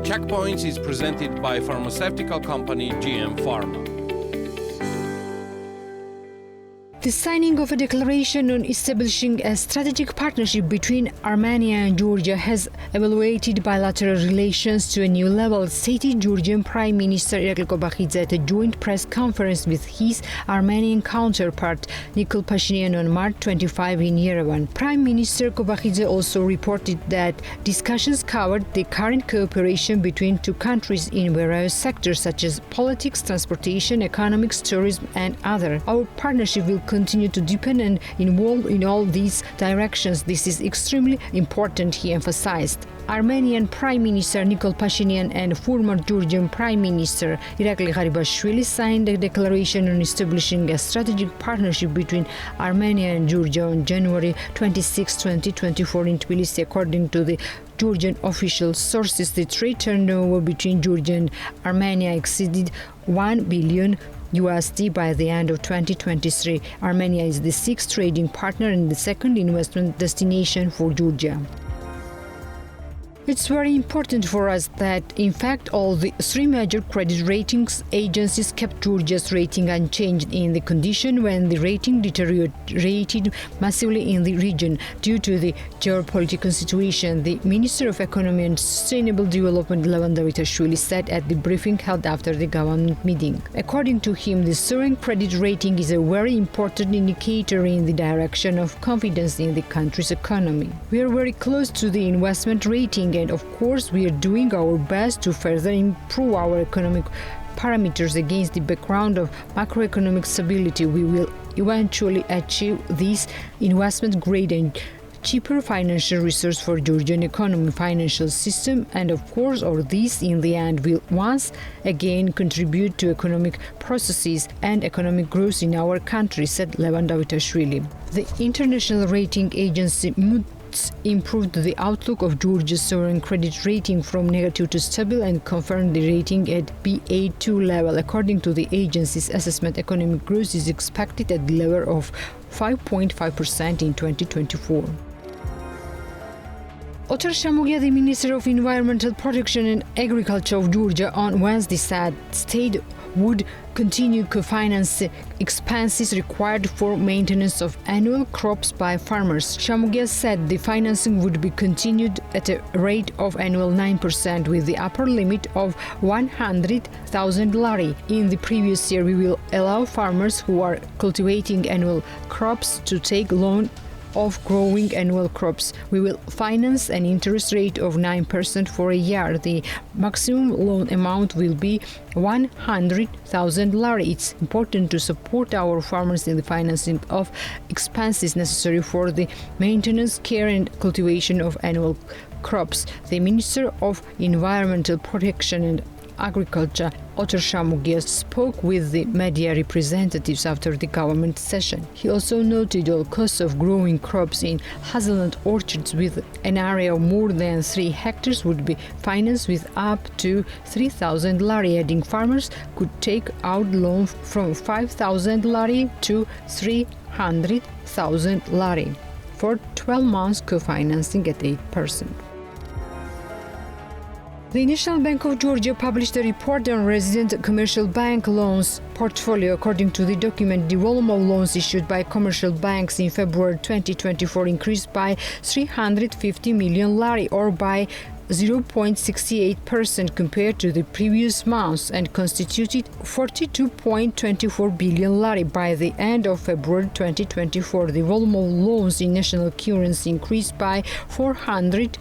Checkpoints is presented by pharmaceutical company GM Pharma. The signing of a declaration on establishing a strategic partnership between Armenia and Georgia has elevated bilateral relations to a new level, stated Georgian Prime Minister Irakli Kobakhidze at a joint press conference with his Armenian counterpart Nikol Pashinyan on March 25 in Yerevan. Prime Minister Kobakhidze also reported that discussions covered the current cooperation between two countries in various sectors such as politics, transportation, economics, tourism, and other. Our partnership will continue to deepen and involve in all these directions. This is extremely important, he emphasized. Armenian Prime Minister Nikol Pashinyan and former Georgian Prime Minister Irakli Garibashvili signed a declaration on establishing a strategic partnership between Armenia and Georgia on January 26, 2024 in Tbilisi. According to the Georgian official sources, the trade turnover between Georgia and Armenia exceeded $1 billion by the end of 2023. Armenia is the sixth trading partner and the second investment destination for Georgia. It's very important for us that, in fact, all the three major credit ratings agencies kept Georgia's rating unchanged in the condition when the rating deteriorated massively in the region due to the geopolitical situation, the Minister of Economy and Sustainable Development Levan Davitashvili said at the briefing held after the government meeting. According to him, the sovereign credit rating is a very important indicator in the direction of confidence in the country's economy. We are very close to the investment rating, and of course we are doing our best to further improve our economic parameters against the background of macroeconomic stability. We will eventually achieve this investment grade and cheaper financial resource for Georgian economy, financial system, and of course all this in the end will once again contribute to economic processes and economic growth in our country, said Levan Davitashvili. The international rating agency improved the outlook of Georgia's sovereign credit rating from negative to stable and confirmed the rating at Ba2 level. According to the agency's assessment, economic growth is expected at the level of 5.5% in 2024. Otar Shamugia, the Minister of Environmental Protection and Agriculture of Georgia, on Wednesday said state would continue co-finance expenses required for maintenance of annual crops by farmers. Shamugia said the financing would be continued at a rate of annual 9% with the upper limit of 100,000 lari. In the previous year, we will allow farmers who are cultivating annual crops to take loan of growing annual crops. We will finance an interest rate of 9% for a year. The maximum loan amount will be 100,000 lari. It's important to support our farmers in the financing of expenses necessary for the maintenance, care and cultivation of annual crops. The Minister of Environmental Protection and Agriculture, Otar Shamugia, spoke with the media representatives after the government session. He also noted all costs of growing crops in hazelnut orchards with an area of more than 3 hectares would be financed with up to 3,000 lari, adding farmers could take out loan from 5,000 lari to 300,000 lari for 12 months, co-financing at 8%. The National Bank of Georgia published a report on resident commercial bank loans portfolio. According to the document, the volume of loans issued by commercial banks in February 2024 increased by 350 million lari, or by 0.68% compared to the previous month, and constituted 42.24 billion lari. By the end of February 2024, the volume of loans in national currency increased by 402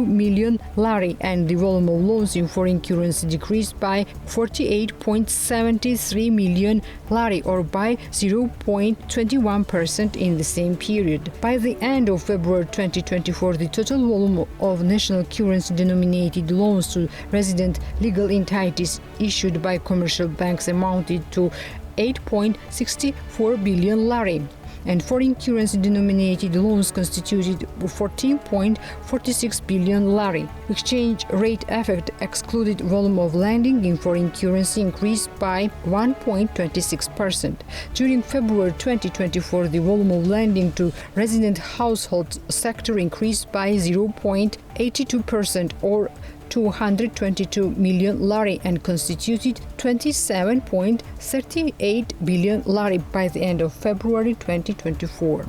million lari, and the volume of loans in foreign currency decreased by 48.73 million lari, or by 0.21% in the same period. By the end of February 2024, the total volume of national currency denominated loans to resident legal entities issued by commercial banks amounted to 8.64 billion lari, and foreign currency denominated loans constituted 14.46 billion lari. Exchange rate effect excluded volume of lending in foreign currency increased by 1.26%. During February 2024, the volume of lending to resident household sector increased by 0.82%, or 222 million lari and constituted 27.38 billion lari by the end of February 2024.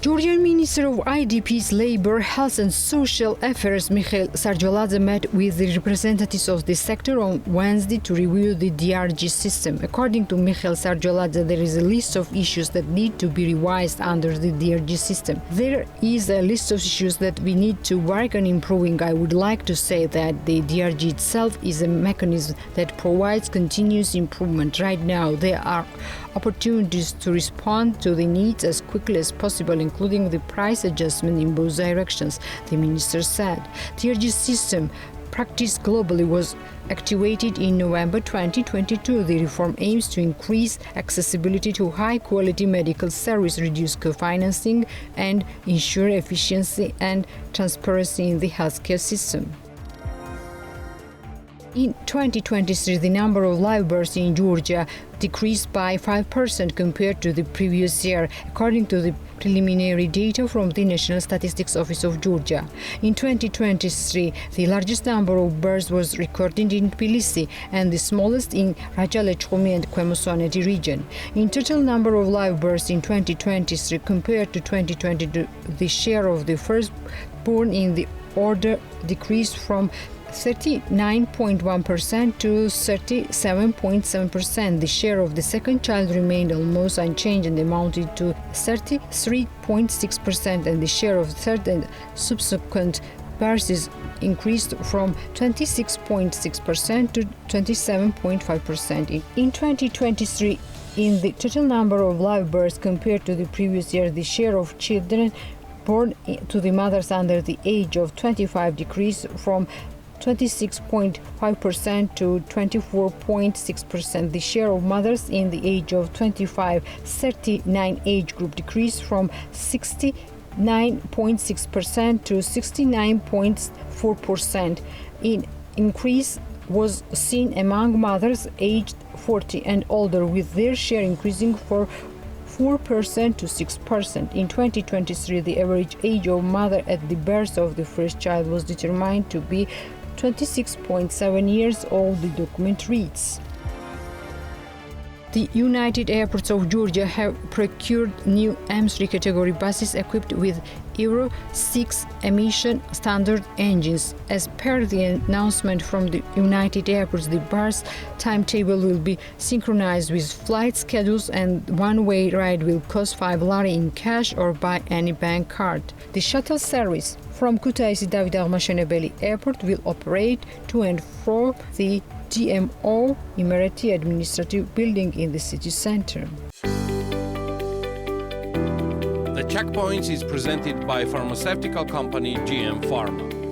Georgian Minister of IDPs, Labor, Health and Social Affairs Mikhail Sarjoladze met with the representatives of the sector on Wednesday to review the DRG system. According to Mikhail Sarjoladze, there is a list of issues that need to be revised under the DRG system. There is a list of issues that we need to work on improving. I would like to say that the DRG itself is a mechanism that provides continuous improvement. Right now, there are opportunities to respond to the needs as quickly as possible, including the price adjustment in both directions, the minister said. The DRG system, practiced globally, was activated in November 2022. The reform aims to increase accessibility to high-quality medical service, reduce co-financing, and ensure efficiency and transparency in the healthcare system. In 2023, the number of live births in Georgia decreased by 5% compared to the previous year, according to the preliminary data from the National Statistics Office of Georgia. In 2023, the largest number of births was recorded in Tbilisi and the smallest in Rajale-Chqumi and Kwemusaneti region. In total number of live births in 2023 compared to 2022, the share of the firstborn in the order decreased from 39.1% to 37.7%. The share of the second child remained almost unchanged and amounted to 33.6%, and the share of third and subsequent births increased from 26.6% to 27.5%. In 2023, in the total number of live births compared to the previous year, the share of children born to the mothers under the age of 25 decreased from 26.5% to 24.6%. The share of mothers in the age of 25-39 age group decreased from 69.6% to 69.4%. An increase was seen among mothers aged 40 and older, with their share increasing from 4% to 6%. In 2023, the average age of mother at the birth of the first child was determined to be 26.7 years old, the document reads. The United Airports of Georgia have procured new M3 category buses equipped with Euro 6 emission standard engines. As per the announcement from the United Airports, the bus timetable will be synchronized with flight schedules, and one-way ride will cost 5 lari in cash or by any bank card. The shuttle service from Kutaisi Airport will operate to and from the DMO Emirati Administrative Building in the city center. The Checkpoints is presented by pharmaceutical company GM Pharma.